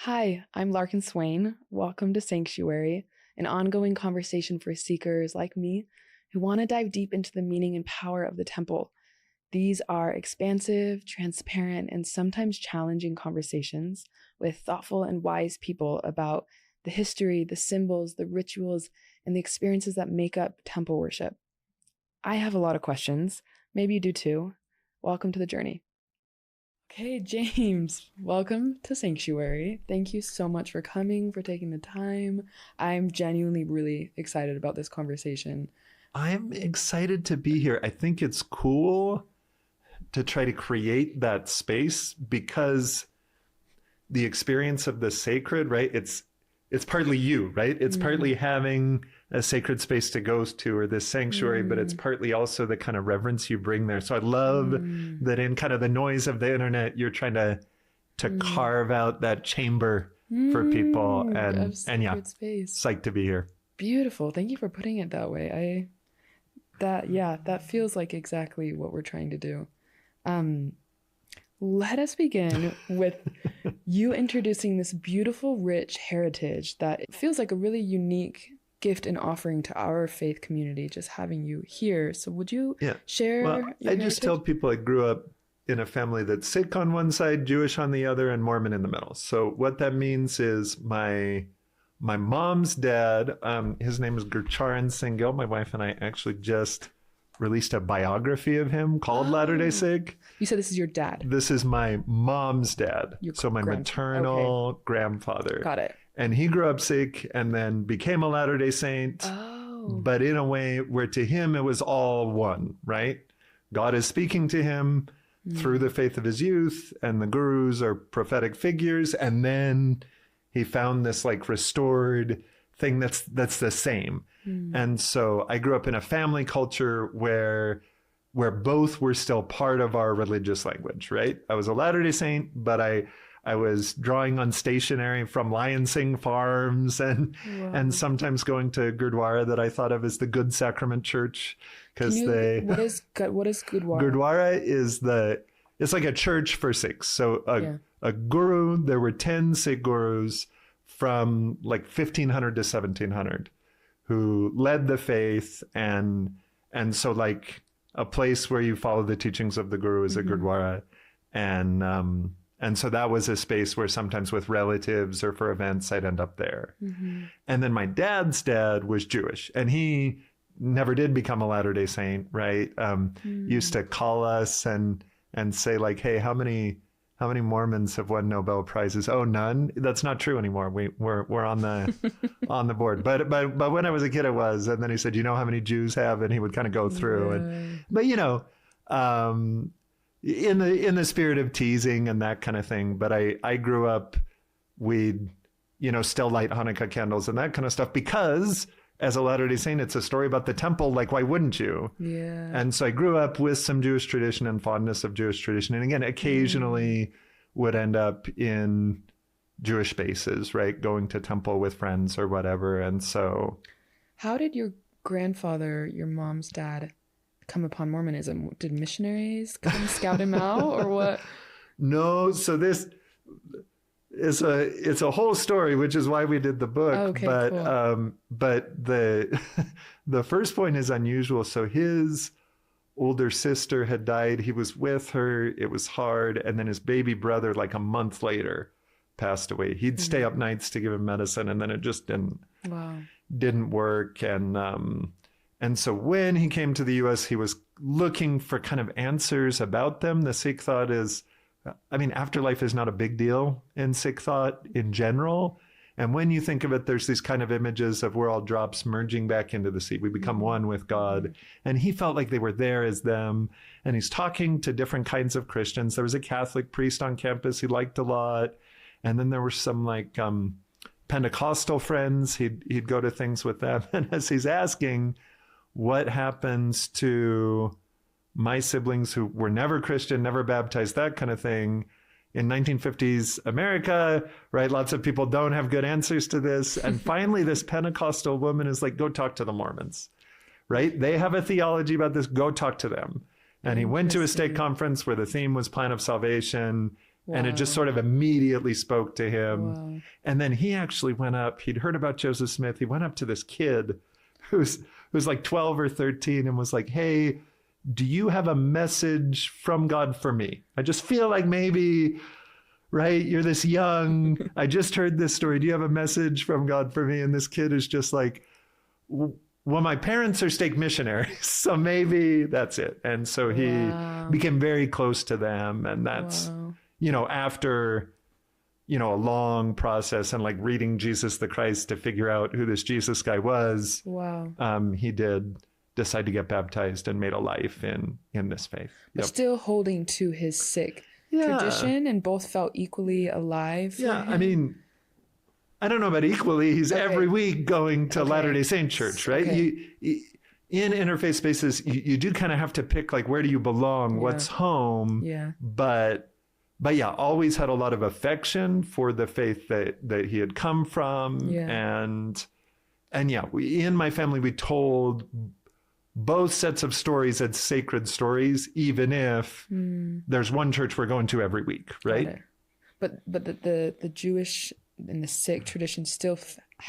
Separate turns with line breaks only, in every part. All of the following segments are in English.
Hi, I'm Larkin Swain. Welcome to Sanctuary, an ongoing conversation for seekers like me who want to dive deep into the meaning and power of the temple. These are expansive, transparent, and sometimes challenging conversations with thoughtful and wise people about the history, the symbols, the rituals, and the experiences that make up temple worship. I have a lot of questions. Maybe you do too. Welcome to the journey. Okay, James, welcome to Sanctuary. Thank you so much for coming, for taking the time. I'm genuinely really excited about this conversation.
I'm excited to be here. I think it's cool to try to create that space because the experience of the sacred, right? It's partly you, right? It's partly having a sacred space to go to or this sanctuary, but it's partly also the kind of reverence you bring there. So I love that in kind of the noise of the internet, you're trying to carve out that chamber for people and yeah,
space.
Psyched to be here.
Beautiful. Thank you for putting it that way. That feels like exactly what we're trying to do. Let us begin with you introducing this beautiful, rich heritage that feels like a really unique gift and offering to our faith community, just having you here. So would you share
Well,
your
I
heritage?
just tell people I grew up in a family that's Sikh on one side, Jewish on the other, and Mormon in the middle. So what that means is my mom's dad, his name is Gurcharan Singhil. My wife and I actually just released a biography of him called Latter-day Sikh.
You said this is your dad.
This is my mom's dad. So my
grandfather.
maternal grandfather.
Got it.
And he grew up Sikh and then became a Latter-day Saint. But in a way where to him it was all one, right? God is speaking to him through the faith of his youth, and the gurus are prophetic figures. And then he found this like restored thing that's the same. And so I grew up in a family culture where both were still part of our religious language, right? I was a Latter-day Saint, but I was drawing on stationery from Lion Sing Farms and sometimes going to Gurdwara that I thought of as the Good Sacrament Church because
what is Gurdwara?
Gurdwara it's like a church for Sikhs. So a guru, there were 10 Sikh gurus from like 1500 to 1700 who led the faith, and so like a place where you follow the teachings of the guru is a Gurdwara, and so that was a space where sometimes with relatives or for events I'd end up there. And then my dad's dad was Jewish, and he never did become a Latter-day Saint, right? Used to call us and say like, hey, how many Mormons have won Nobel Prizes? Oh, none. That's not true anymore. We're on the on the board. But when I was a kid, it was. And then he said, you know how many Jews have? And he would kind of go through. But you know, in the spirit of teasing and that kind of thing. But I grew up, we'd still light Hanukkah candles and that kind of stuff because as a Latter-day Saint, it's a story about the temple. Like, why wouldn't you? Yeah. And so I grew up with some Jewish tradition and fondness of Jewish tradition. And again, occasionally would end up in Jewish spaces, right? Going to temple with friends or whatever. And so. How
did your grandfather, your mom's dad, come upon Mormonism? Did missionaries come scout him out or what?
No. So this it's a whole story, which is why we did the book.
Okay,
but
cool.
But the first point is unusual. So his older sister had died. He was with her. It was hard. And then his baby brother, like a month later, passed away. He'd stay up nights to give him medicine, and then it just didn't work. And so when he came to the US, he was looking for kind of answers about them. The Sikh thought is, afterlife is not a big deal in Sikh thought in general. And when you think of it, there's these kind of images of we're all drops merging back into the sea. We become one with God. And he felt like they were there as them. And he's talking to different kinds of Christians. There was a Catholic priest on campus he liked a lot. And then there were some like Pentecostal friends. He'd go to things with them. And as he's asking, what happens to my siblings who were never Christian, never baptized, that kind of thing. In 1950s America, right? Lots of people don't have good answers to this. And finally, this Pentecostal woman is like, go talk to the Mormons, right? They have a theology about this. Go talk to them. And he went to a stake conference where the theme was plan of salvation. And it just
Wow.
sort of immediately spoke to him.
Wow.
And then he actually went up, he'd heard about Joseph Smith. He went up to this kid who's like 12 or 13 and was like, hey, do you have a message from God for me? I just feel like maybe, right, you're this young, I just heard this story. Do you have a message from God for me? And this kid is just like, well, my parents are stake missionaries, so maybe that's it. And so he
Wow.
became very close to them. And that's,
Wow.
you know, after, you know, a long process and like reading Jesus the Christ to figure out who this Jesus guy was,
Wow.
he did decide to get baptized and made a life in this faith.
But still holding to his Sikh tradition, and both felt equally alive. for
Yeah,
him?
I mean, I don't know about equally. He's
Okay.
every week going to
Okay.
Latter-day Saint church, right?
Okay.
In interfaith spaces, you do kind of have to pick like, where do you belong?
Yeah.
What's home?
Yeah.
But yeah, always had a lot of affection for the faith that he had come from.
Yeah.
And yeah, in my family, we told both sets of stories as sacred stories, even if there's one church we're going to every week, right?
Got it. But the Jewish and the Sikh tradition still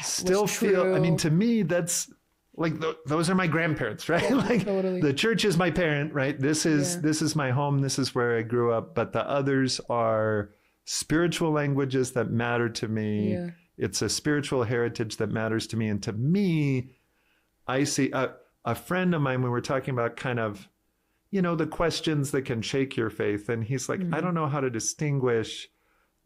Still
was
feel, I
true.
mean, to me, that's like, those are my grandparents, right?
Yeah,
like
totally.
the church is my parent, right? This is my home. This is where I grew up. But the others are spiritual languages that matter to me.
Yeah.
It's a spiritual heritage that matters to me. And to me, I see a friend of mine, we were talking about kind of, you know, the questions that can shake your faith. And he's like, I don't know how to distinguish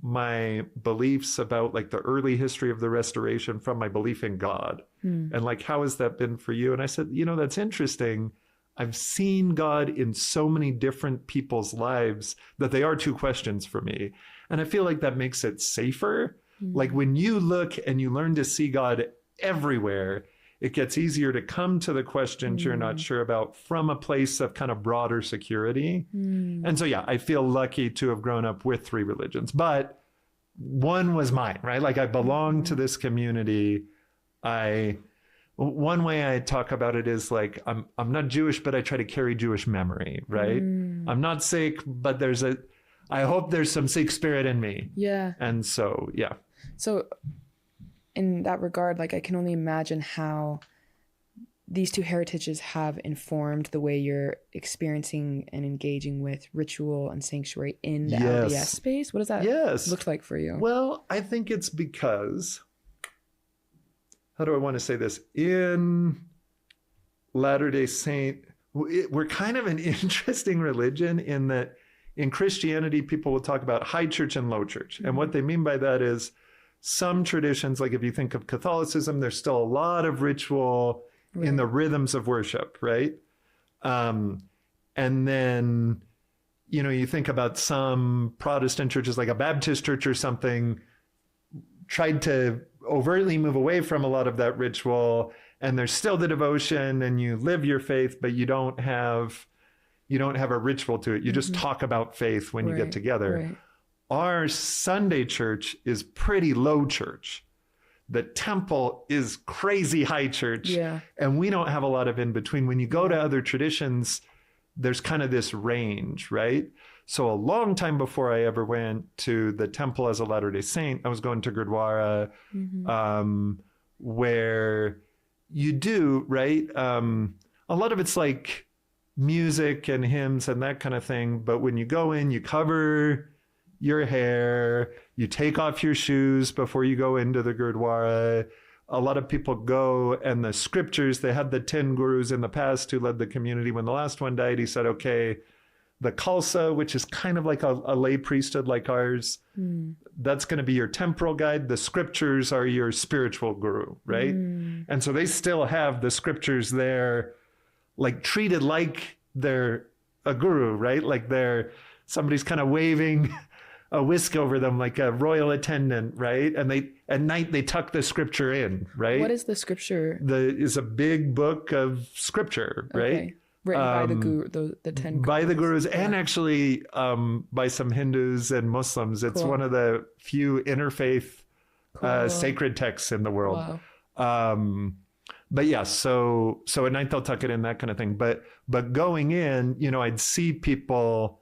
my beliefs about like the early history of the restoration from my belief in God. And like, how has that been for you? And I said, you know, that's interesting. I've seen God in so many different people's lives that they are two questions for me. And I feel like that makes it safer. Like when you look and you learn to see God everywhere, it gets easier to come to the questions you're not sure about from a place of kind of broader security. And so, yeah, I feel lucky to have grown up with three religions, but one was mine, right? Like I belong to this community. One way I talk about it is like, I'm not Jewish, but I try to carry Jewish memory, right? I'm not Sikh, but I hope there's some Sikh spirit in me.
Yeah.
And so, yeah.
So in that regard, like I can only imagine how these two heritages have informed the way you're experiencing and engaging with ritual and sanctuary in the
Yes.
LDS space. What does that
Yes.
look like for you?
Well, I think it's because, how do I want to say this? In Latter-day Saint, we're kind of an interesting religion in that in Christianity, people will talk about high church and low church. And what they mean by that is some traditions, like if you think of Catholicism, there's still a lot of ritual in the rhythms of worship, right? And then, you know, you think about some Protestant churches, like a Baptist church or something, tried to overtly move away from a lot of that ritual, and there's still the devotion and you live your faith, but you don't have a ritual to it. You just talk about faith when you get together.
Right.
Our Sunday church is pretty low church. The temple is crazy high church.
Yeah.
And we don't have a lot of in between. When you go to other traditions, there's kind of this range, right? So a long time before I ever went to the temple as a Latter-day Saint, I was going to Gurdwara, where you do, right? A lot of it's like music and hymns and that kind of thing. But when you go in, you cover your hair, you take off your shoes before you go into the Gurdwara. A lot of people go, and the scriptures, they had the 10 gurus in the past who led the community. When the last one died, he said, okay, the Khalsa, which is kind of like a lay priesthood like ours, that's going to be your temporal guide. The scriptures are your spiritual guru, right? And so they still have the scriptures there, like treated like they're a guru, right? Like somebody's kind of waving a whisk over them like a royal attendant, right? And at night they tuck the scripture in, right?
What is the scripture?
Is a big book of scripture, right?
Okay. Written by the guru, the 10
by the gurus,
Yeah.
and actually by some Hindus and Muslims. It's one of the few interfaith sacred texts in the world.
Wow.
But yeah, so at night they'll tuck it in, that kind of thing. But going in, you know, I'd see people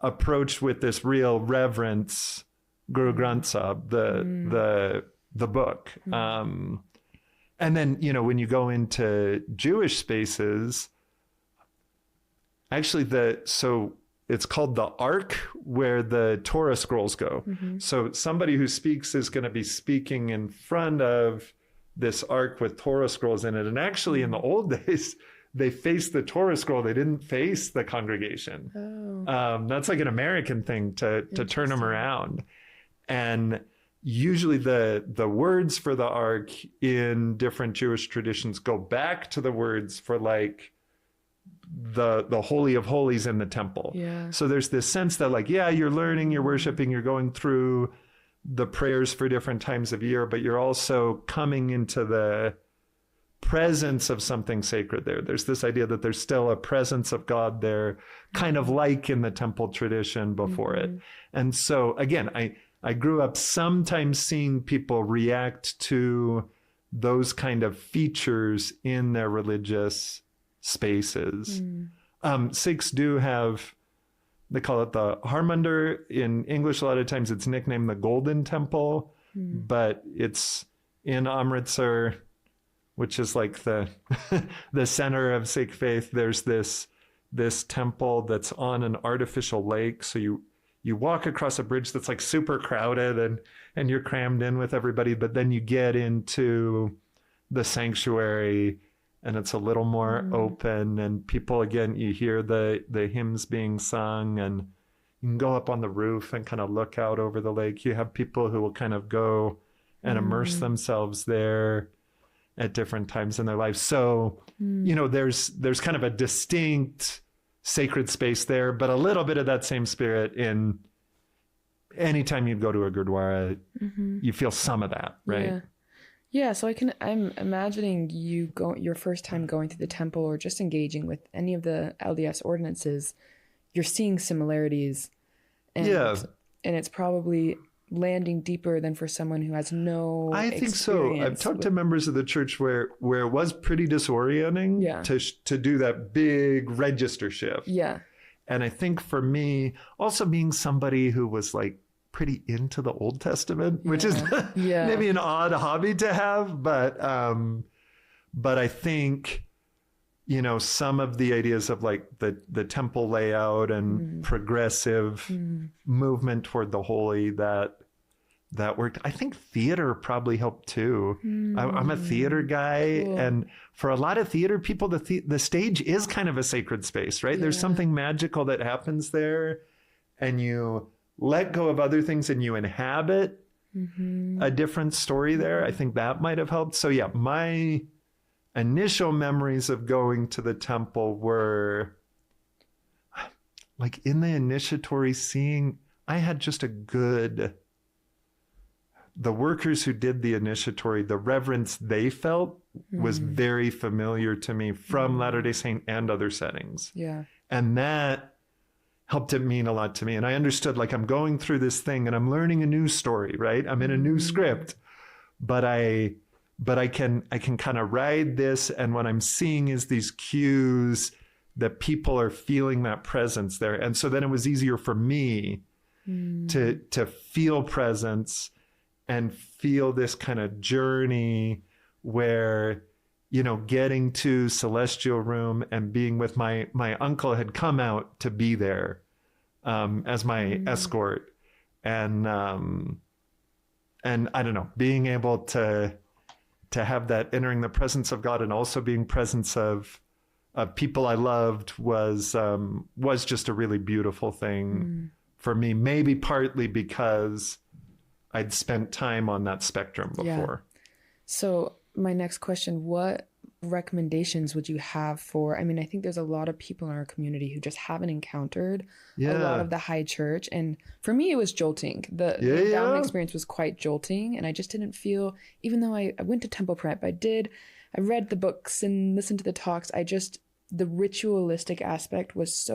approached with this real reverence, Guru Granth Sahib, the book. And then, you know, when you go into Jewish spaces, actually so it's called the Ark, where the Torah scrolls go. So somebody who speaks is going to be speaking in front of this Ark with Torah scrolls in it. And actually in the old days, they faced the Torah scroll. They didn't face the congregation. That's like an American thing to turn them around. And usually the words for the Ark in different Jewish traditions go back to the words for like the Holy of Holies in the temple. So there's this sense that like, yeah, you're learning, you're worshiping, you're going through the prayers for different times of year, but you're also coming into the presence of something sacred there. There's this idea that there's still a presence of God there, kind of like in the temple tradition before it. And so again, I grew up sometimes seeing people react to those kind of features in their religious spaces. Sikhs do have, they call it the Harmandir. In English, a lot of times it's nicknamed the Golden Temple, but it's in Amritsar, which is like the the center of Sikh faith. There's this temple that's on an artificial lake. So you walk across a bridge that's like super crowded and you're crammed in with everybody, but then you get into the sanctuary and it's a little more open, and people, again, you hear the hymns being sung, and you can go up on the roof and kind of look out over the lake. You have people who will kind of go and immerse themselves there at different times in their lives. So, you know, there's kind of a distinct sacred space there, but a little bit of that same spirit in anytime you go to a Gurdwara, you feel some of that, right?
Yeah, so I'm imagining your first time going to the temple or just engaging with any of the LDS ordinances, you're seeing similarities. And it's probably landing deeper than for someone who has no
I think so. I've talked to members of the church where it was pretty disorienting to do that big register shift. And I think for me, also being somebody who was like pretty into the Old Testament, which is maybe an odd hobby to have, but I think, you know, some of the ideas of like the temple layout and progressive movement toward the holy that worked. I think theater probably helped too. I'm a theater guy, and for a lot of theater people, the stage is kind of a sacred space, right? There's something magical that happens there, and you let go of other things and you inhabit a different story there. I think that might have helped. So yeah, my initial memories of going to the temple were like in the initiatory, I had just the workers who did the initiatory, the reverence they felt was very familiar to me from Latter-day Saint and other settings. And that helped it mean a lot to me. And I understood, like, I'm going through this thing and I'm learning a new story, right? I'm in a new script, but I can kind of ride this. And what I'm seeing is these cues that people are feeling that presence there. And so then it was easier for me to feel presence and feel this kind of journey where, you know, getting to Celestial Room and being with my uncle had come out to be there as my escort. And I don't know, being able to have that entering the presence of God and also being presence of people I loved was just a really beautiful thing for me, maybe partly because I'd spent time on that spectrum before.
So my next question, what recommendations would you have for, I mean, I think there's a lot of people in our community who just haven't encountered a lot of the high church. And for me, it was jolting. The endowment experience was quite jolting. And I just didn't feel, even though I went to temple prep, I read the books and listened to the talks. The ritualistic aspect was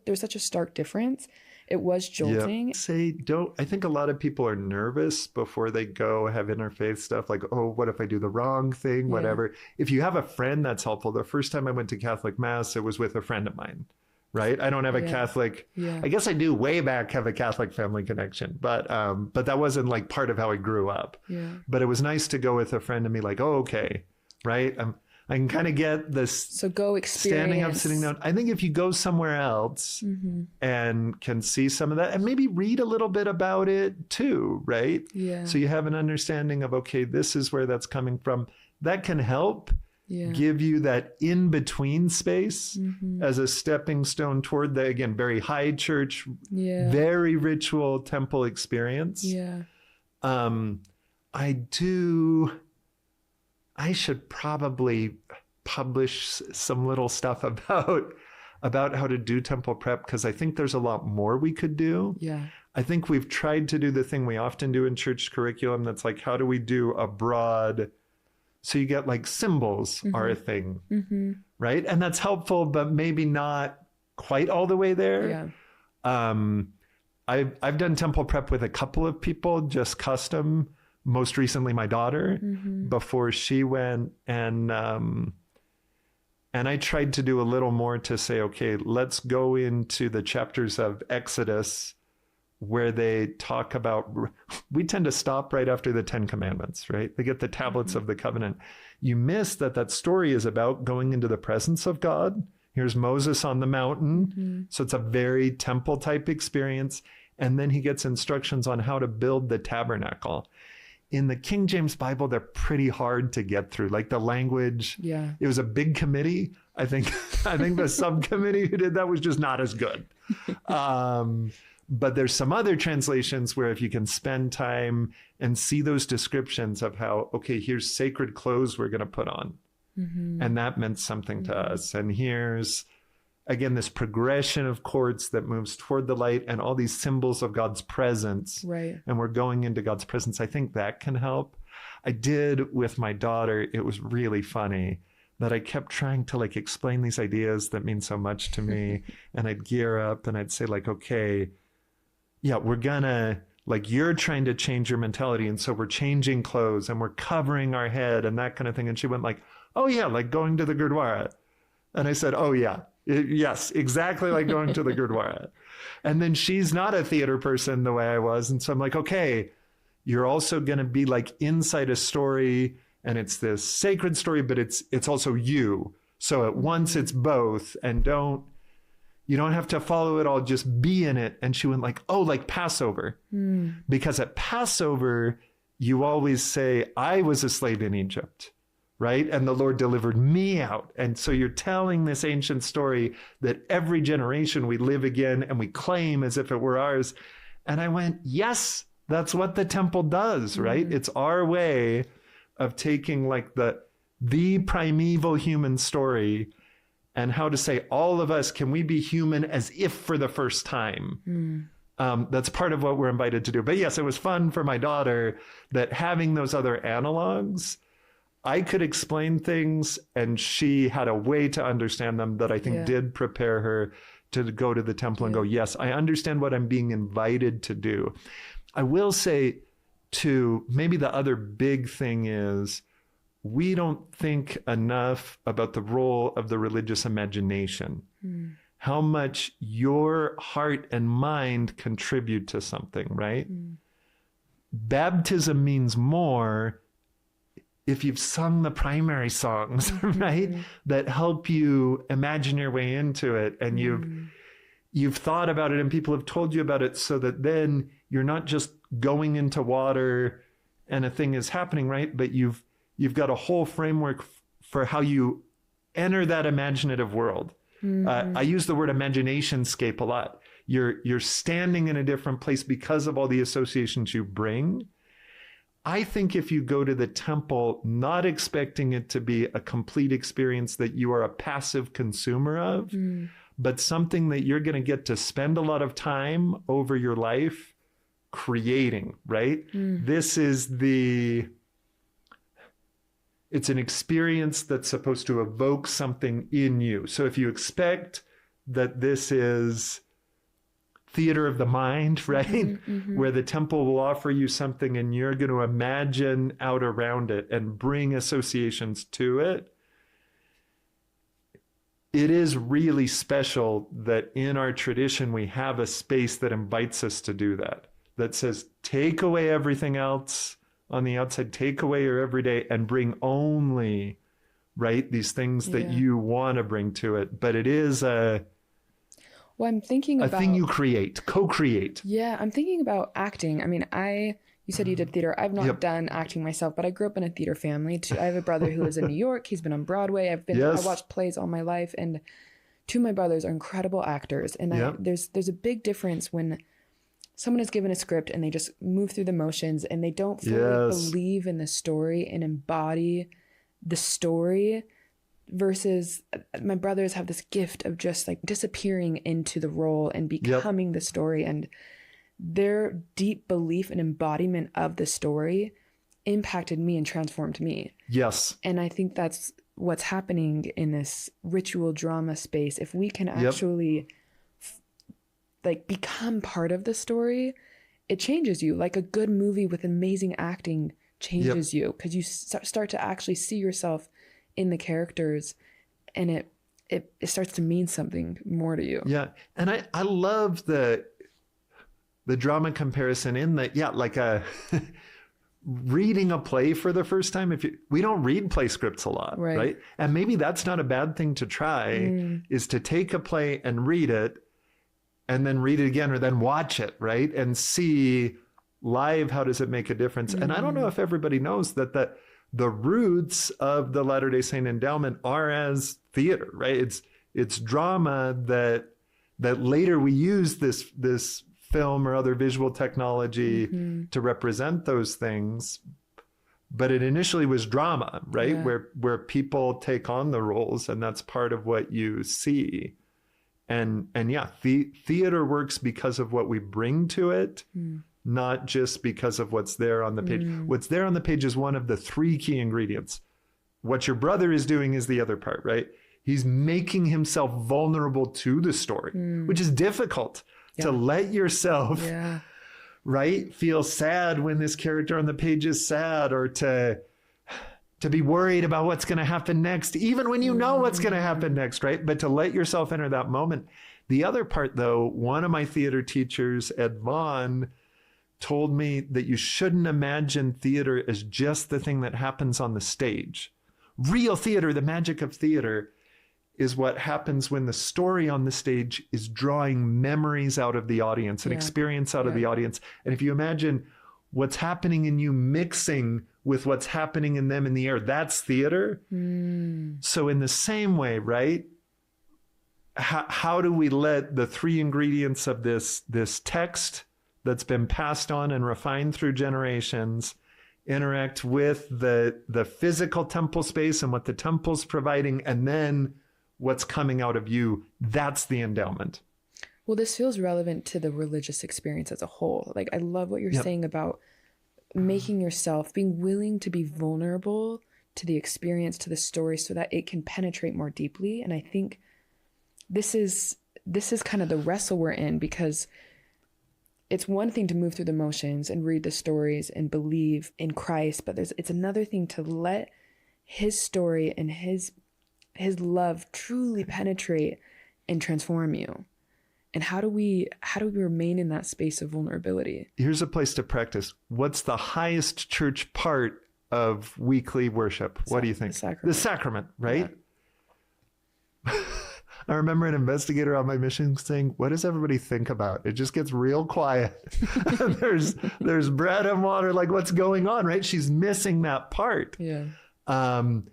there's such a stark difference. It was jolting.
I think a lot of people are nervous before they go have interfaith stuff, like, oh, what if I do the wrong thing, whatever. If you have a friend, that's helpful. The first time I went to Catholic Mass, it was with a friend of mine. right? I don't have a
Yeah.
Catholic,
Yeah.
I guess I do way back have a Catholic family connection, but that wasn't like part of how I grew up.
Yeah.
But it was nice to go with a friend and be like, oh, okay, right? I can kind of get this
So go experience.
standing up, sitting down. I think if you go somewhere else and can see some of that and maybe read a little bit about it too, right?
Yeah.
So you have an understanding of, okay, this is where that's coming from. That can help give you that in-between space as a stepping stone toward the, again, very high church, very ritual temple experience.
Yeah.
I should probably publish some little stuff about how to do temple prep, because I think there's a lot more we could do.
Yeah.
I think we've tried to do the thing we often do in church curriculum. That's like, how do we do a broad, so you get like symbols are a thing, right? And that's helpful, but maybe not quite all the way there.
Yeah.
I've done temple prep with a couple of people, just custom. Most recently, my daughter, before she went, and I tried to do a little more to say, okay, let's go into the chapters of Exodus where they talk about, we tend to stop right after the 10 Commandments, right? They get the tablets of the covenant. You miss that story is about going into the presence of God. Here's Moses on the mountain. So it's a very temple type experience. And then he gets instructions on how to build the tabernacle. In the King James Bible, they're pretty hard to get through. Like the language, it was a big committee. I think the subcommittee who did that was just not as good. But there's some other translations where if you can spend time and see those descriptions of how, okay, here's sacred clothes we're going to put on. And that meant something to us. And here's, again, this progression of courts that moves toward the light and all these symbols of God's presence.
Right.
And we're going into God's presence. I think that can help. I did with my daughter. It was really funny that I kept trying to like explain these ideas that mean so much to me. And I'd gear up and I'd say like, okay, yeah, we're gonna, like, you're trying to change your mentality. And so we're changing clothes and we're covering our head and that kind of thing. And she went like, oh yeah, like going to the Gurdwara. And I said, oh yeah. Yes, exactly like going to the Gurdwara. And then she's not a theater person the way I was. And so I'm like, okay, you're also going to be like inside a story, and it's this sacred story, but it's also you. So at once it's both, and you don't have to follow it all, just be in it. And she went like, oh, like Passover. Because at Passover, you always say, I was a slave in Egypt. Right? And the Lord delivered me out. And so you're telling this ancient story that every generation we live again and we claim as if it were ours. And I went, yes, that's what the temple does, right? It's our way of taking like the primeval human story and how to say, all of us, can we be human as if for the first time? That's part of what we're invited to do. But yes, it was fun for my daughter that having those other analogs, I could explain things and she had a way to understand them that I think did prepare her to go to the temple and go, yes, I understand what I'm being invited to do. I will say too, maybe the other big thing is we don't think enough about the role of the religious imagination, how much your heart and mind contribute to something, right? Baptism means more if you've sung the primary songs, right, that help you imagine your way into it, and you've thought about it and people have told you about it, so that then you're not just going into water and a thing is happening, right? But you've got a whole framework for how you enter that imaginative world. I use the word imaginationscape a lot. You're standing in a different place because of all the associations you bring. I think if you go to the temple not expecting it to be a complete experience that you are a passive consumer of, but something that you're going to get to spend a lot of time over your life creating, right? This is it's an experience that's supposed to evoke something in you. So if you expect that this is theater of the mind, right? Where the temple will offer you something and you're going to imagine out around it and bring associations to it. it is really special that in our tradition we have a space that invites us to do that, that says, take away everything else on the outside, take away your everyday and bring only, right, these things that you want to bring to it. But it is
well, I'm thinking about
a thing you create, co-create.
Yeah, I'm thinking about acting. I mean, you said you did theater. I've not done acting myself, but I grew up in a theater family too. I have a brother who lives in New York. He's been on Broadway. I watched plays all my life, and two of my brothers are incredible actors. And there's a big difference when someone is given a script and they just move through the motions and they don't fully believe in the story and embody the story, versus my brothers have this gift of just like disappearing into the role and becoming the story, and their deep belief and embodiment of the story impacted me and transformed me.
Yes.
And I think that's what's happening in this ritual drama space. If we can actually like become part of the story, it changes you. Like a good movie with amazing acting changes you, because you start to actually see yourself in the characters, and it starts to mean something more to you.
Yeah. And I love the drama comparison in that, like a reading a play for the first time. We don't read play scripts a lot, right? And maybe that's not a bad thing to try, is to take a play and read it, and then read it again, or then watch it, right? And see live, how does it make a difference? And I don't know if everybody knows that the roots of the Latter-day Saint endowment are as theater, right? It's drama that later we use this film or other visual technology to represent those things. But it initially was drama, right? Where people take on the roles, and that's part of what you see. And theater works because of what we bring to it, not just because of what's there on the page. What's there on the page is one of the three key ingredients. What your brother is doing is the other part, right? He's making himself vulnerable to the story, which is difficult to let yourself, right, feel sad when this character on the page is sad, or to be worried about what's going to happen next, even when you know what's going to happen next, right? But to let yourself enter that moment. The other part, though, one of my theater teachers, Ed Vaughn, told me that you shouldn't imagine theater as just the thing that happens on the stage. Real theater, the magic of theater, is what happens when the story on the stage is drawing memories out of the audience and experience out of the audience. And if you imagine what's happening in you mixing with what's happening in them in the air, that's theater. So in the same way, right? How do we let the three ingredients of this text that's been passed on and refined through generations interact with the physical temple space and what the temple's providing, and then what's coming out of you? That's the endowment.
Well, this feels relevant to the religious experience as a whole. Like, I love what you're saying about making yourself, being willing to be vulnerable to the experience, to the story, so that it can penetrate more deeply. And I think this is kind of the wrestle we're in, because it's one thing to move through the motions and read the stories and believe in Christ, but it's another thing to let his story and his love truly penetrate and transform you. And how do we remain in that space of vulnerability? Here's
a place to practice. What's the highest church part of weekly worship? What do you think? The sacrament, right? Yeah. I remember an investigator on my mission saying, "What does everybody think about?" It just gets real quiet. there's bread and water. Like, what's going on, right? She's missing that part.
Yeah.
And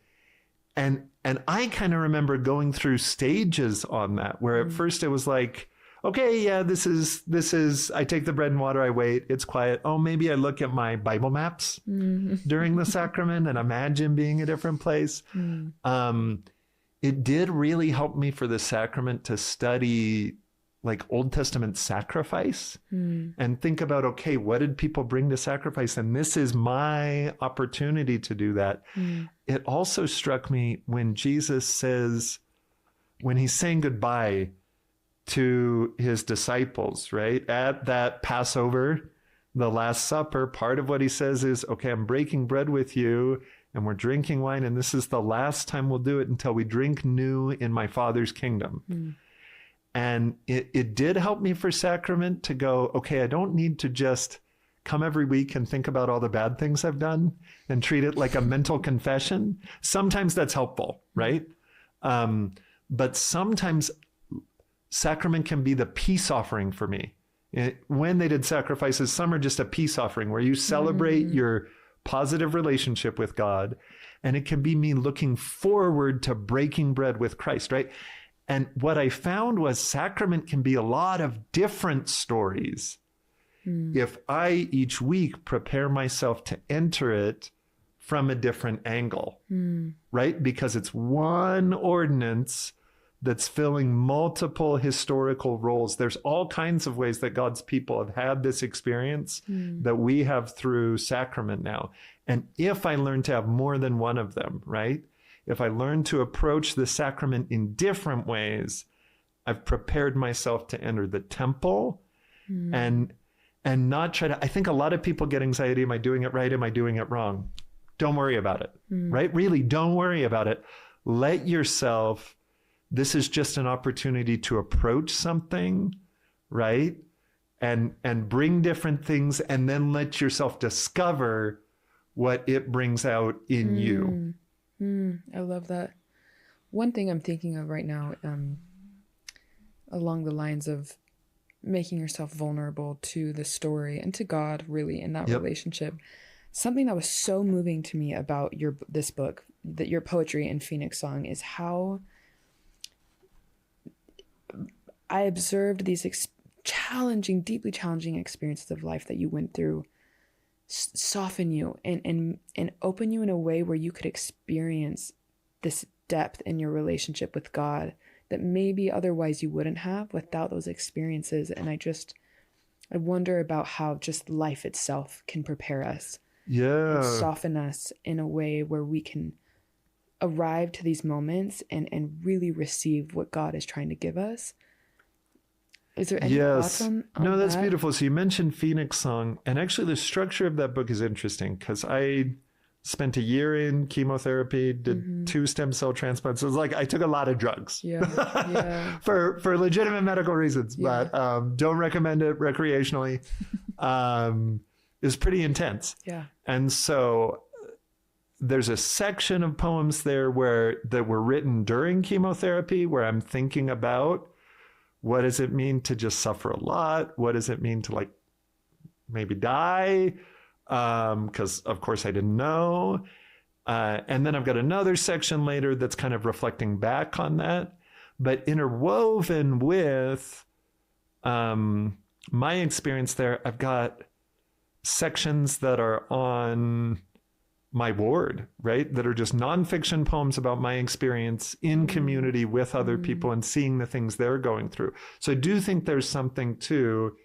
I kind of remember going through stages on that, where at first it was like, okay, yeah, this is, I take the bread and water, I wait, it's quiet. Oh, maybe I look at my Bible maps during the sacrament and imagine being a different place. It did really help me for the sacrament to study like Old Testament sacrifice and think about, okay, what did people bring to sacrifice? And this is my opportunity to do that. It also struck me when Jesus says, when he's saying goodbye to his disciples, right? At that Passover the Last Supper, part of what he says is, okay, I'm breaking bread with you and we're drinking wine, and this is the last time we'll do it until we drink new in my Father's kingdom. Mm. And it did help me for sacrament to go, okay, I don't need to just come every week and think about all the bad things I've done and treat it like a mental confession. Sometimes that's helpful, right? But sometimes sacrament can be the peace offering for me. When they did sacrifices, some are just a peace offering where you celebrate your positive relationship with God. And it can be me looking forward to breaking bread with Christ, right? And what I found was sacrament can be a lot of different stories. If I each week prepare myself to enter it from a different angle, right? Because it's one ordinance that's filling multiple historical roles. There's all kinds of ways that God's people have had this experience that we have through sacrament now. And if I learn to have more than one of them, right? If I learn to approach the sacrament in different ways, I've prepared myself to enter the temple and not try to, I think a lot of people get anxiety. Am I doing it right? Am I doing it wrong? Don't worry about it, right? Really, don't worry about it. Let yourself, this is just an opportunity to approach something, right? And bring different things, and then let yourself discover what it brings out in you.
I love that. One thing I'm thinking of right now, along the lines of making yourself vulnerable to the story and to God, really, in that relationship. Something that was so moving to me about this book, that your poetry in Phoenix Song, is how I observed these deeply challenging experiences of life that you went through soften you and open you in a way where you could experience this depth in your relationship with God that maybe otherwise you wouldn't have without those experiences. And I wonder about how just life itself can prepare us.
Yeah.
And soften us in a way where we can arrive to these moments and really receive what God is trying to give us. Is there any thoughts on
No, that's
that?
beautiful. So you mentioned Phoenix Song, and actually the structure of that book is interesting because I spent a year in chemotherapy, did 2 stem cell transplants. So it was like I took a lot of drugs for legitimate medical reasons, but don't recommend it recreationally. It was pretty intense.
Yeah.
And so there's a section of poems there that were written during chemotherapy where I'm thinking about what does it mean to just suffer a lot? What does it mean to like maybe die? Because of course I didn't know. And then I've got another section later that's kind of reflecting back on that, but interwoven with my experience there, I've got sections that are on my ward, right? That are just nonfiction poems about my experience in community with other people and seeing the things they're going through. So I do think there's something to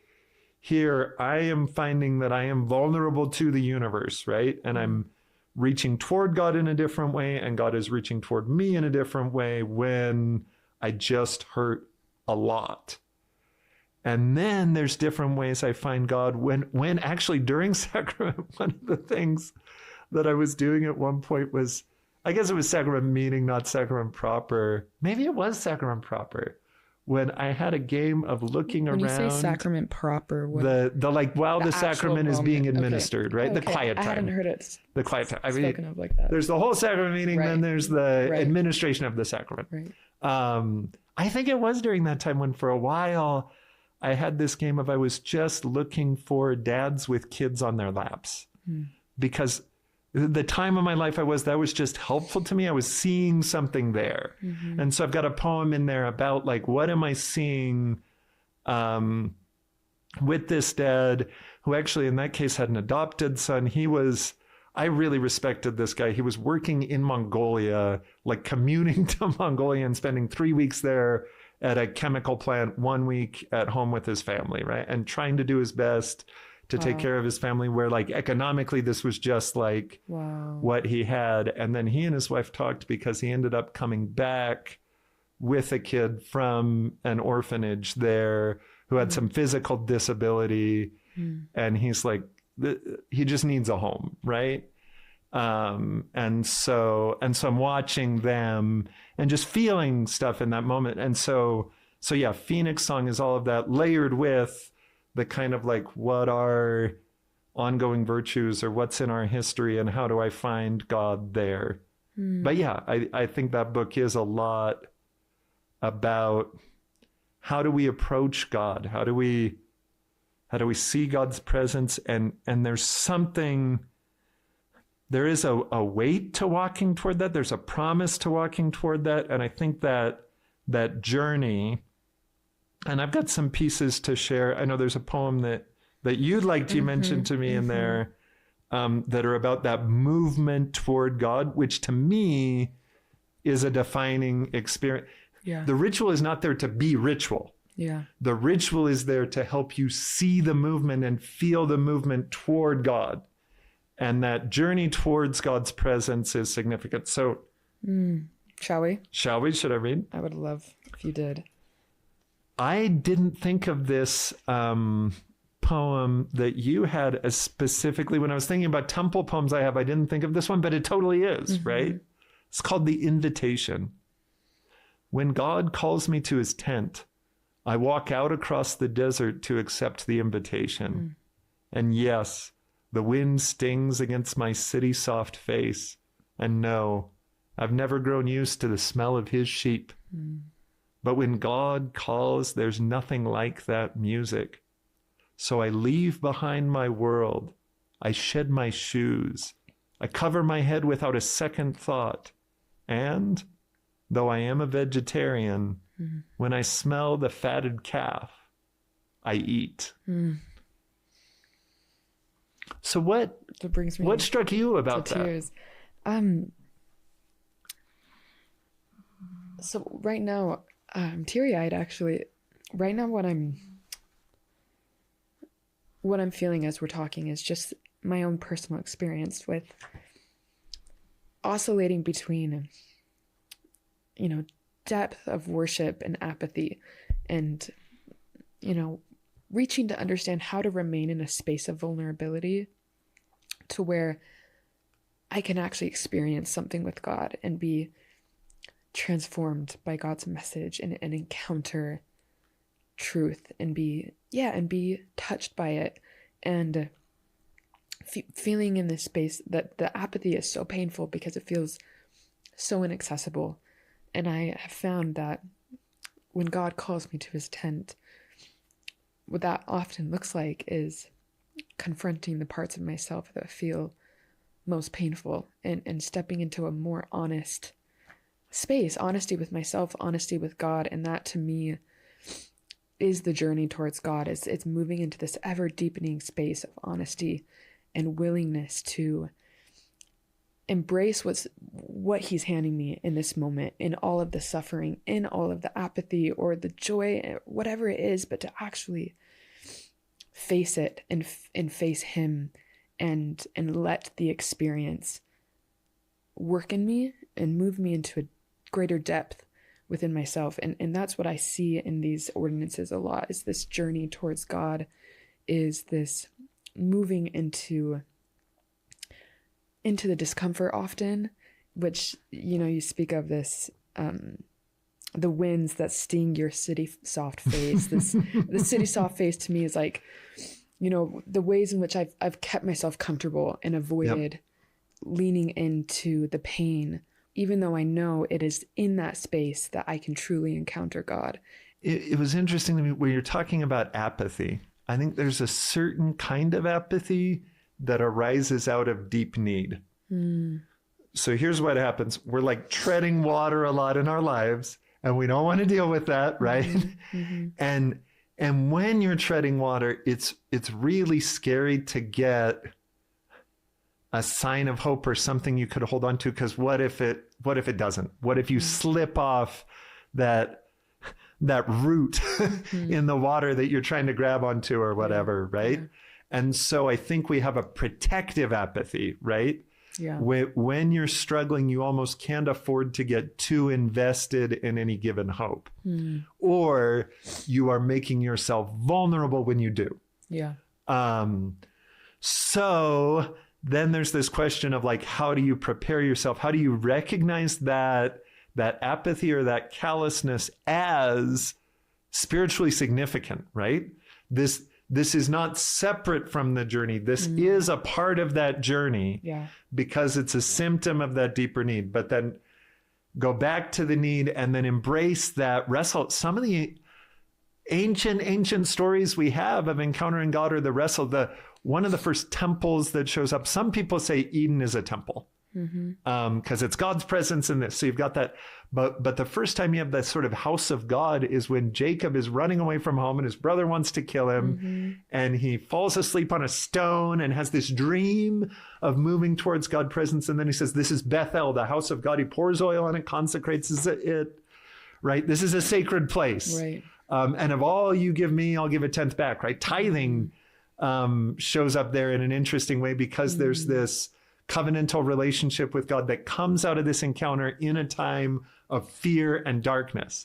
here. I am finding that I am vulnerable to the universe, right? And I'm reaching toward God in a different way, and God is reaching toward me in a different way when I just hurt a lot. And then there's different ways I find God when actually during sacrament, one of the things that I was doing at one point was, I guess it was sacrament meeting, not sacrament proper. Maybe it was sacrament proper. When I had a game of looking around.
When you say sacrament proper, what?
The like while the sacrament is being administered, right?
Okay.
The quiet time.
I hadn't heard it.
The quiet time. I
spoken of like that.
There's the whole sacrament meeting, then there's the administration of the sacrament.
Right.
I think it was during that time when for a while I had this game of I was just looking for dads with kids on their laps. Because the time of my life that was just helpful to me. I was seeing something there. And so I've got a poem in there about like, what am I seeing with this dad who actually in that case had an adopted son. I really respected this guy. He was working in Mongolia, like commuting to Mongolia and spending 3 weeks there at a chemical plant, 1 week at home with his family, right? And trying to do his best to take care of his family, where like economically this was just like what he had. And then he and his wife talked because he ended up coming back with a kid from an orphanage there who had some physical disability. And he's like, he just needs a home, right? And so I'm watching them and just feeling stuff in that moment. And so yeah, Phoenix Song is all of that layered with the kind of like, what are ongoing virtues or what's in our history and how do I find God there? But yeah, I think that book is a lot about how do we approach God? How do we see God's presence? And there's something, there is a weight to walking toward that. There's a promise to walking toward that. And I think that journey, and I've got some pieces to share. I know there's a poem that you'd liked, you mentioned to me in there, that are about that movement toward God, which to me is a defining experience.
Yeah.
The ritual is not there to be ritual.
Yeah.
The ritual is there to help you see the movement and feel the movement toward God. And that journey towards God's presence is significant. So,
shall we?
Should I read?
I would love if you did.
I didn't think of this poem that you had as specifically when I was thinking about temple poems I didn't think of this one, but it totally is, right? It's called The Invitation. When God calls me to his tent, I walk out across the desert to accept the invitation. And yes, the wind stings against my city soft face. And no, I've never grown used to the smell of his sheep. But when God calls, there's nothing like that music. So I leave behind my world. I shed my shoes. I cover my head without a second thought. And though I am a vegetarian, when I smell the fatted calf, I eat. So what struck you about that?
Tears. So right now, I'm teary-eyed actually. Right now what I'm feeling as we're talking is just my own personal experience with oscillating between, depth of worship and apathy, and, reaching to understand how to remain in a space of vulnerability to where I can actually experience something with God and be transformed by God's message and encounter truth and be touched by it, and feeling in this space that the apathy is so painful because it feels so inaccessible. And I have found that when God calls me to his tent, what that often looks like is confronting the parts of myself that feel most painful and stepping into a more honest space, honesty with myself, honesty with God. And that to me is the journey towards God. It's moving into this ever deepening space of honesty and willingness to embrace what he's handing me in this moment, in all of the suffering, in all of the apathy or the joy, whatever it is, but to actually face it and face him and let the experience work in me and move me into a greater depth within myself. And that's what I see in these ordinances a lot, is this journey towards God, is this moving into the discomfort often, which, you speak of this, the winds that sting your city soft face. The city soft face to me is like, the ways in which I've kept myself comfortable and avoided leaning into the pain, even though I know it is in that space that I can truly encounter God.
It was interesting to me when you're talking about apathy. I think there's a certain kind of apathy that arises out of deep need. So here's what happens. We're like treading water a lot in our lives, and we don't want to deal with that, right? And when you're treading water, it's really scary to get a sign of hope or something you could hold on to, because what if it doesn't? What if you slip off that root in the water that you're trying to grab onto or whatever, right? And so I think we have a protective apathy, right?
Yeah.
When you're struggling, you almost can't afford to get too invested in any given hope. Or you are making yourself vulnerable when you do.
Yeah.
So then there's this question of like, how do you prepare yourself? How do you recognize that apathy or that callousness as spiritually significant, right? This is not separate from the journey. This is a part of that journey because it's a symptom of that deeper need. But then go back to the need and then embrace that wrestle. Some of the ancient stories we have of encountering God or the wrestle, one of the first temples that shows up, some people say Eden is a temple because it's God's presence in this. So you've got that. But the first time you have that sort of house of God is when Jacob is running away from home and his brother wants to kill him. And he falls asleep on a stone and has this dream of moving towards God's presence. And then he says, this is Bethel, the house of God. He pours oil on it, consecrates it, right? This is a sacred place.
Right.
And of all you give me, I'll give a tenth back, right? Tithing shows up there in an interesting way because there's this covenantal relationship with God that comes out of this encounter in a time of fear and darkness.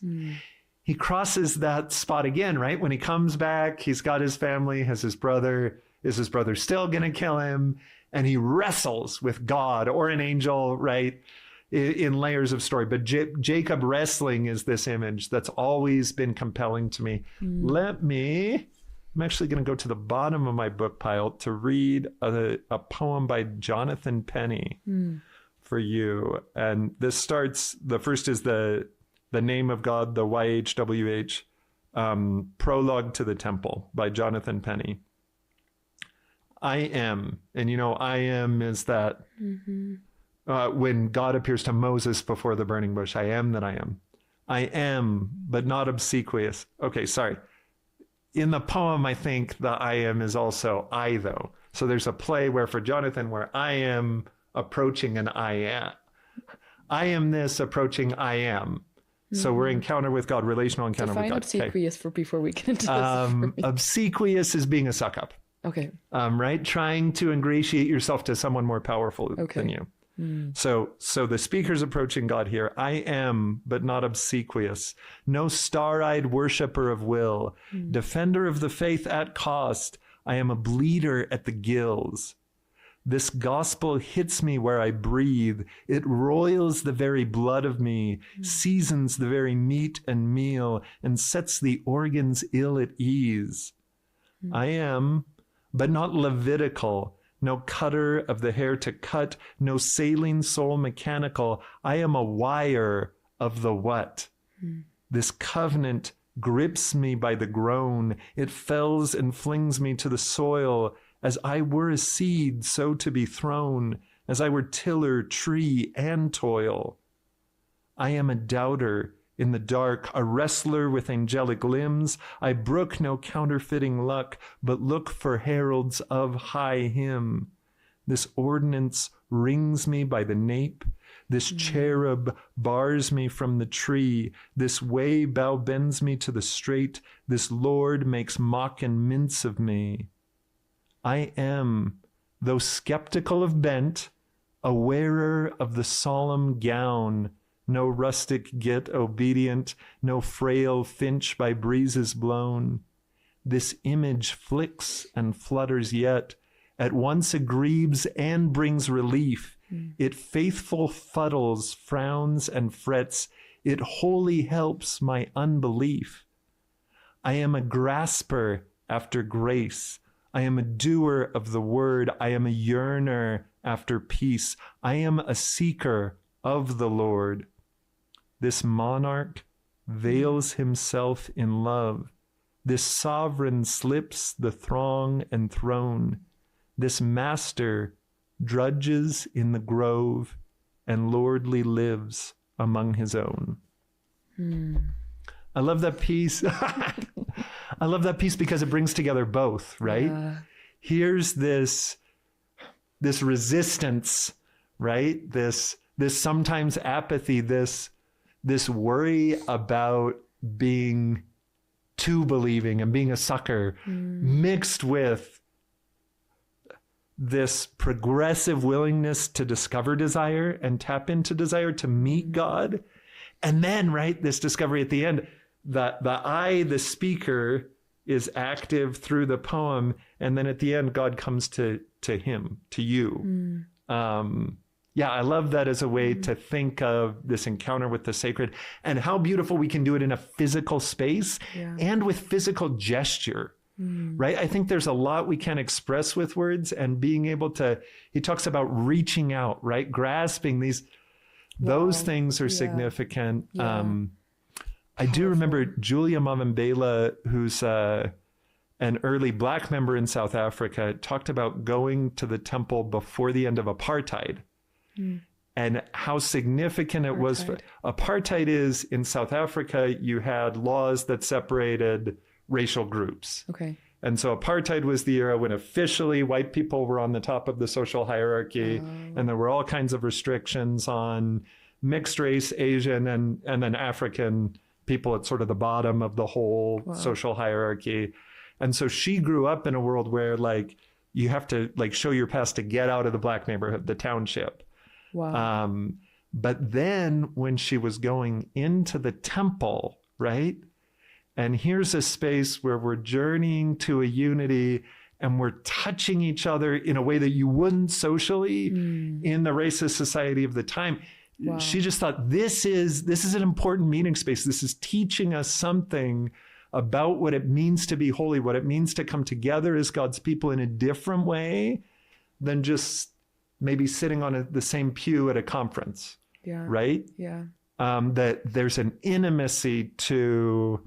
He crosses that spot again, right? When he comes back, he's got his family, has his brother. Is his brother still going to kill him? And he wrestles with God or an angel, right? In layers of story. But Jacob wrestling is this image that's always been compelling to me. I'm actually going to go to the bottom of my book pile to read a poem by Jonathan Penny for you. And this starts, the first is the name of God, the YHWH, Prologue to the Temple by Jonathan Penny. I am, and I am is that when God appears to Moses before the burning bush, I am that I am. I am, but not obsequious. Okay, sorry. In the poem, I think the I am is also I, though. So there's a play where for Jonathan, where I am approaching an I am. I am this approaching I am. So we're encounter with God, relational encounter with God.
Obsequious before we get into this.
Obsequious is being a suck up.
Okay.
Right? Trying to ingratiate yourself to someone more powerful than you. So the speaker's approaching God here. I am, but not obsequious. No star-eyed worshiper of will. Defender of the faith at cost. I am a bleeder at the gills. This gospel hits me where I breathe. It roils the very blood of me, seasons the very meat and meal, and sets the organs ill at ease. I am, but not Levitical. No cutter of the hair to cut, no sailing soul mechanical. I am a wire of the what? This covenant grips me by the groan. It fells and flings me to the soil. As I were a seed, so to be thrown. As I were tiller, tree, and toil. I am a doubter in the dark, a wrestler with angelic limbs. I brook no counterfeiting luck, but look for heralds of high hymn. This ordinance rings me by the nape. This cherub bars me from the tree. This way bow bends me to the straight. This Lord makes mock and mince of me. I am, though skeptical of bent, a wearer of the solemn gown. No rustic git obedient, no frail finch by breezes blown. This image flicks and flutters yet, at once aggrieves and brings relief. It faithful fuddles, frowns, and frets. It wholly helps my unbelief. I am a grasper after grace. I am a doer of the word. I am a yearner after peace. I am a seeker of the Lord. This monarch veils himself in love. This sovereign slips the throng and throne. This master drudges in the grove and lordly lives among his own. I love that piece. I love that piece because it brings together both, right? Yeah. Here's this resistance, right? This sometimes apathy, this worry about being too believing and being a sucker, mixed with this progressive willingness to discover desire and tap into desire to meet God. And then, right, this discovery at the end, that the speaker, is active through the poem. And then at the end, God comes to him, to you. Yeah, I love that as a way to think of this encounter with the sacred and how beautiful we can do it in a physical space and with physical gesture, right? I think there's a lot we can express with words, and being able to, he talks about reaching out, right? Grasping those things are significant. I do remember Julia Mavambela, who's an early Black member in South Africa, talked about going to the temple before the end of apartheid. And how significant it was. Apartheid is, in South Africa, you had laws that separated racial groups.
Okay.
And so apartheid was the era when officially white people were on the top of the social hierarchy, and there were all kinds of restrictions on mixed race, Asian, and then African people at sort of the bottom of the whole social hierarchy. And so she grew up in a world where, like, you have to, like, show your past to get out of the Black neighborhood, the township.
Wow.
But then when she was going into the temple, right? And here's a space where we're journeying to a unity and we're touching each other in a way that you wouldn't socially in the racist society of the time. Wow. She just thought, this is an important meeting space. This is teaching us something about what it means to be holy, what it means to come together as God's people in a different way than just maybe sitting on the same pew at a conference, right?
Yeah.
That there's an intimacy to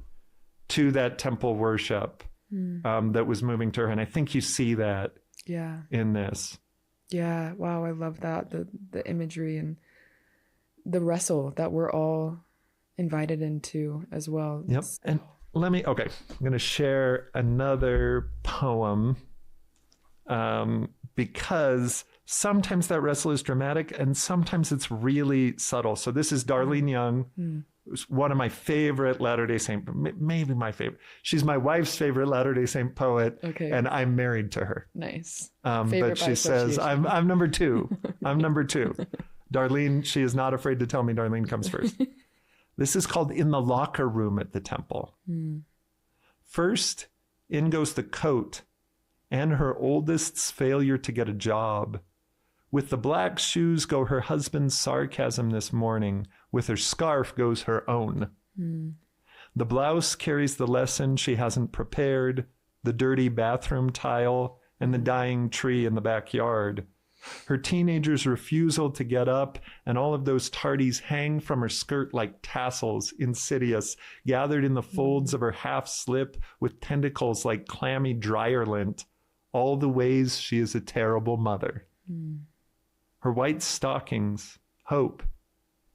that temple worship that was moving to her. And I think you see that in this.
Yeah. Wow. I love that. The imagery and the wrestle that we're all invited into as well.
Yep. And I'm going to share another poem because sometimes that wrestle is dramatic and sometimes it's really subtle. So this is Darlene Young, who's one of my favorite Latter-day Saint, maybe my favorite. She's my wife's favorite Latter-day Saint poet, and I'm married to her.
Nice.
But she says, I'm number two. I'm number two. Darlene, she is not afraid to tell me Darlene comes first. This is called In the Locker Room at the Temple. First, in goes the coat and her oldest's failure to get a job. With the black shoes go her husband's sarcasm this morning. With her scarf goes her own. The blouse carries the lesson she hasn't prepared, the dirty bathroom tile and the dying tree in the backyard. Her teenager's refusal to get up, and all of those tardies hang from her skirt like tassels, insidious, gathered in the folds of her half slip with tentacles like clammy dryer lint. All the ways she is a terrible mother. Her white stockings, hope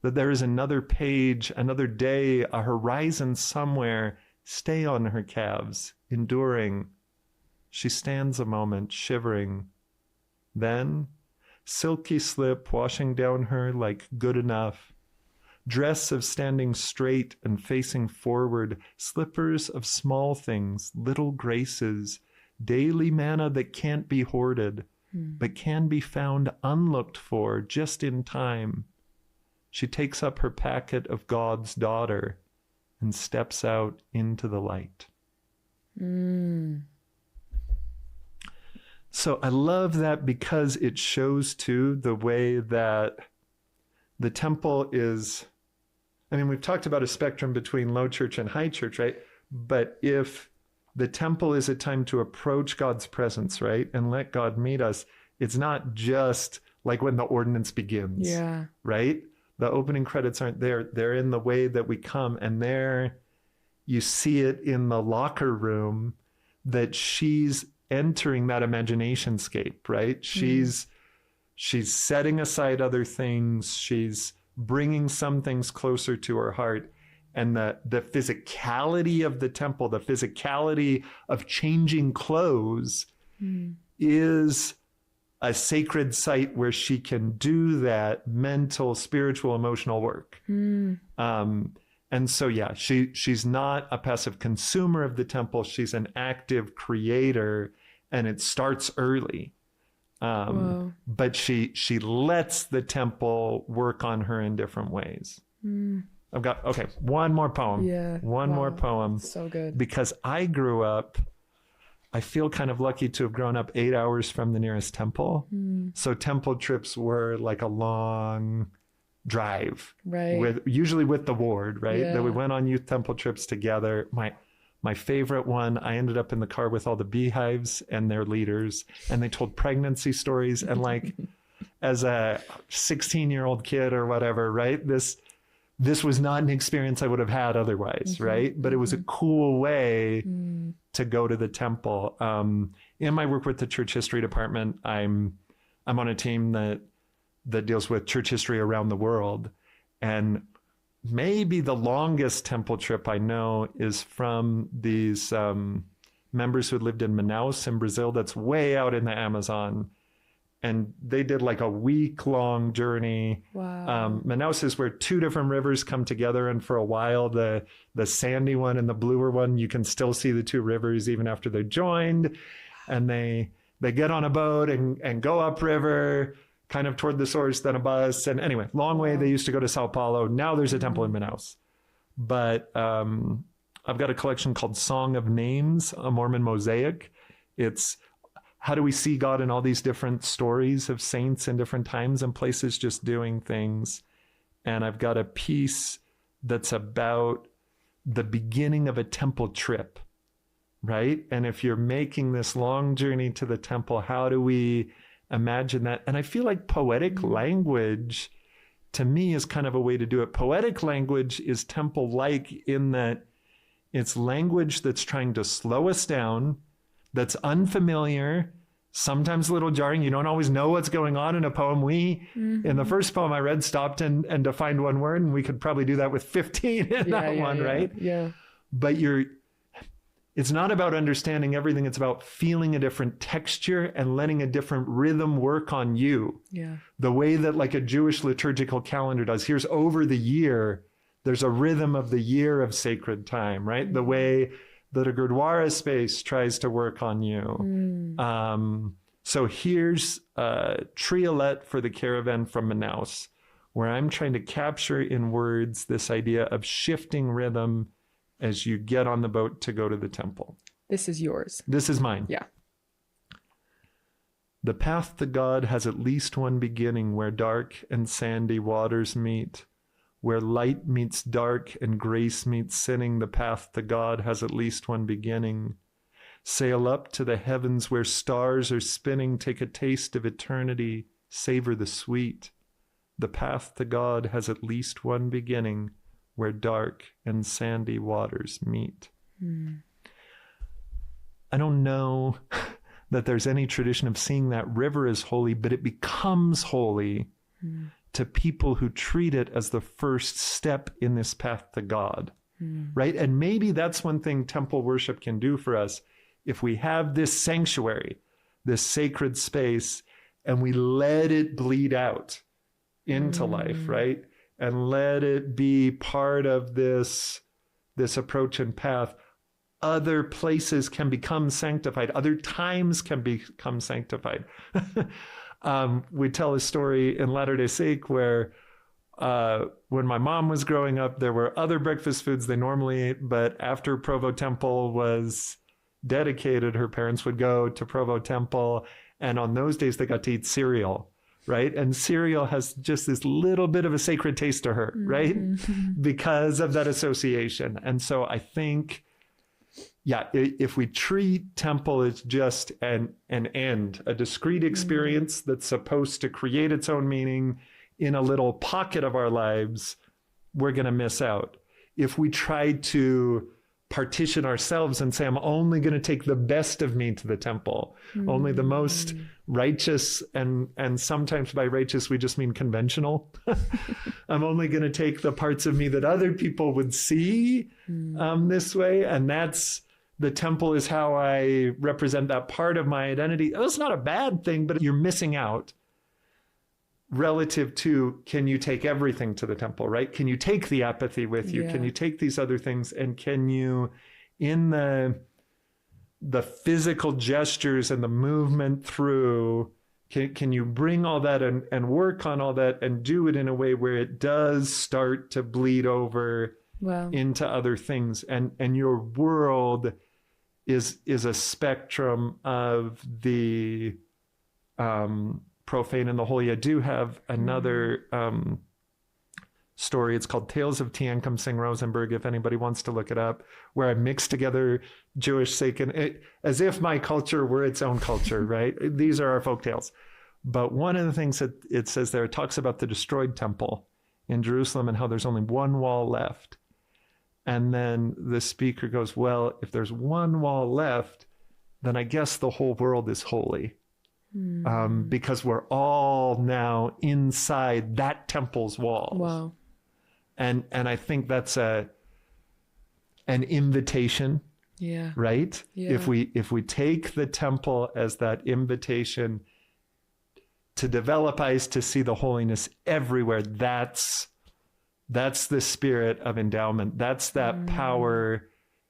that there is another page, another day, a horizon somewhere, stay on her calves, enduring. She stands a moment, shivering. Then, silky slip washing down her like good enough. Dress of standing straight and facing forward, slippers of small things, little graces, daily manna that can't be hoarded, but can be found unlooked for just in time. She takes up her packet of God's daughter and steps out into the light. So I love that because it shows too the way that the temple is, I mean, we've talked about a spectrum between low church and high church, right? But if the temple is a time to approach God's presence, right? And let God meet us. It's not just like when the ordinance begins, right? The opening credits aren't there. They're in the way that we come. And there you see it in the locker room that she's entering that imagination scape, right? She's setting aside other things. She's bringing some things closer to her heart. And the physicality of the temple, the physicality of changing clothes is a sacred site where she can do that mental, spiritual, emotional work. And so, she's not a passive consumer of the temple. She's an active creator, and it starts early. But she lets the temple work on her in different ways. okay, one more poem.
Yeah.
One more poem.
So good.
Because I feel kind of lucky to have grown up 8 hours from the nearest temple. So temple trips were like a long drive.
Right.
Usually with the ward, right?
Yeah.
That we went on youth temple trips together. My favorite one, I ended up in the car with all the beehives and their leaders, and they told pregnancy stories. And like, as a 16-year-old kid or whatever, right? This was not an experience I would have had otherwise, right? But it was a cool way to go to the temple. In my work with the church history department, I'm on a team that deals with church history around the world. And maybe the longest temple trip I know is from these members who had lived in Manaus in Brazil, that's way out in the Amazon. And they did like a week-long journey.
Wow.
Manaus is where two different rivers come together. And for a while, the sandy one and the bluer one, you can still see the two rivers even after they're joined. And they get on a boat and go upriver, kind of toward the source, then a bus. And anyway, long way. They used to go to Sao Paulo. Now there's a temple in Manaus. But I've got a collection called Song of Names, a Mormon mosaic. It's how do we see God in all these different stories of saints in different times and places just doing things. And I've got a piece that's about the beginning of a temple trip, right? And if you're making this long journey to the temple, how do we imagine that? And I feel like poetic language, to me, is kind of a way to do it. Poetic language is temple-like in that it's language that's trying to slow us down, that's unfamiliar, sometimes a little jarring. You don't always know what's going on in a poem. In the first poem I read, stopped and defined one word, and we could probably do that with 15 in that one, right?
Yeah.
But it's not about understanding everything. It's about feeling a different texture and letting a different rhythm work on you.
Yeah.
The way that like a Jewish liturgical calendar does. Here's over the year, there's a rhythm of the year of sacred time, right? The way that a Gurdwara space tries to work on you. So here's a triolet for the caravan from Manaus, where I'm trying to capture in words this idea of shifting rhythm as you get on the boat to go to the temple.
This is yours.
This is mine.
Yeah.
The path to God has at least one beginning, where dark and sandy waters meet. Where light meets dark and grace meets sinning, the path to God has at least one beginning. Sail up to the heavens where stars are spinning, take a taste of eternity, savor the sweet. The path to God has at least one beginning, where dark and sandy waters meet. I don't know that there's any tradition of seeing that river as holy, but it becomes holy to people who treat it as the first step in this path to God, right? And maybe that's one thing temple worship can do for us. If we have this sanctuary, this sacred space, and we let it bleed out into life, right? And let it be part of this approach and path, other places can become sanctified. Other times can become sanctified. We tell a story in Latter-day Saint where when my mom was growing up, there were other breakfast foods they normally ate, but after Provo Temple was dedicated, her parents would go to Provo Temple, and on those days they got to eat cereal, right? And cereal has just this little bit of a sacred taste to her, right? Because of that association. And so I think, yeah, if we treat temple as just an end, a discrete experience that's supposed to create its own meaning in a little pocket of our lives, we're going to miss out. If we try to partition ourselves and say, I'm only going to take the best of me to the temple, only the most righteous, and sometimes by righteous, we just mean conventional. I'm only going to take the parts of me that other people would see this way. And that's, the temple is how I represent that part of my identity. That's not a bad thing, but you're missing out relative to, can you take everything to the temple, right? Can you take the apathy with you? Can you take these other things? And can you, in the physical gestures and the movement through, Can you bring all that and work on all that and do it in a way where it does start to bleed over
Wow.
into other things? And your world is a spectrum of the profane and the holy. I do have another story. It's called Tales of Tian Kum Sing Rosenberg, if anybody wants to look it up, where I mix together Jewish sacred, as if my culture were its own culture, right? These are our folk tales. But one of the things that it says there, it talks about the destroyed temple in Jerusalem and how there's only one wall left. And then the speaker goes, well, if there's one wall left, then I guess the whole world is holy. Because we're all now inside that temple's walls.
Wow.
And I think that's an invitation.
Yeah.
Right?
Yeah.
If we take the temple as that invitation to develop eyes to see the holiness everywhere, that's the spirit of endowment. That's that power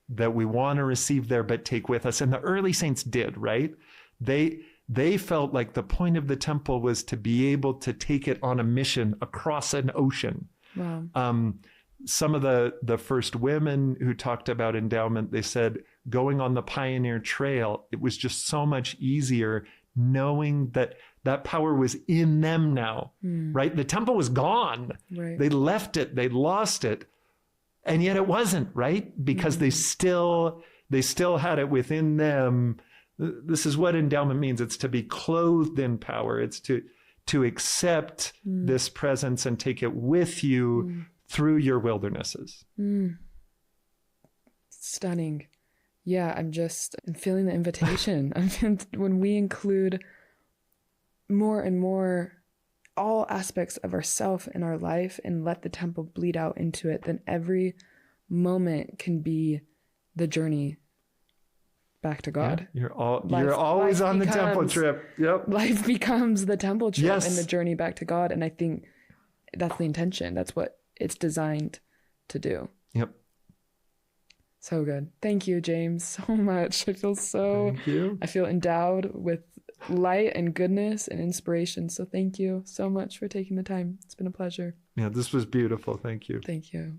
that we want to receive there, but take with us. And the early saints did, right? They felt like the point of the temple was to be able to take it on a mission across an ocean.
Wow.
Some of the first women who talked about endowment, they said going on the pioneer trail, it was just so much easier knowing that power was in them now, right? The temple was gone.
Right.
They left it, they lost it. And yet it wasn't, right? Because they still had it within them. This is what endowment means. It's to be clothed in power. It's to accept this presence and take it with you through your wildernesses.
Stunning. Yeah, I'm feeling the invitation. When we include more and more all aspects of ourself in our life and let the temple bleed out into it, then every moment can be the journey back to God.
Yeah, you're always on the temple trip. Yep.
Life becomes the temple trip
Yes.
and the journey back to God. And I think that's the intention. That's what it's designed to do.
Yep.
So good. Thank you, James, so much.
Thank you.
I feel endowed with light and goodness and inspiration. So thank you so much for taking the time. It's been a pleasure.
Yeah, this was beautiful. Thank you.
Thank you.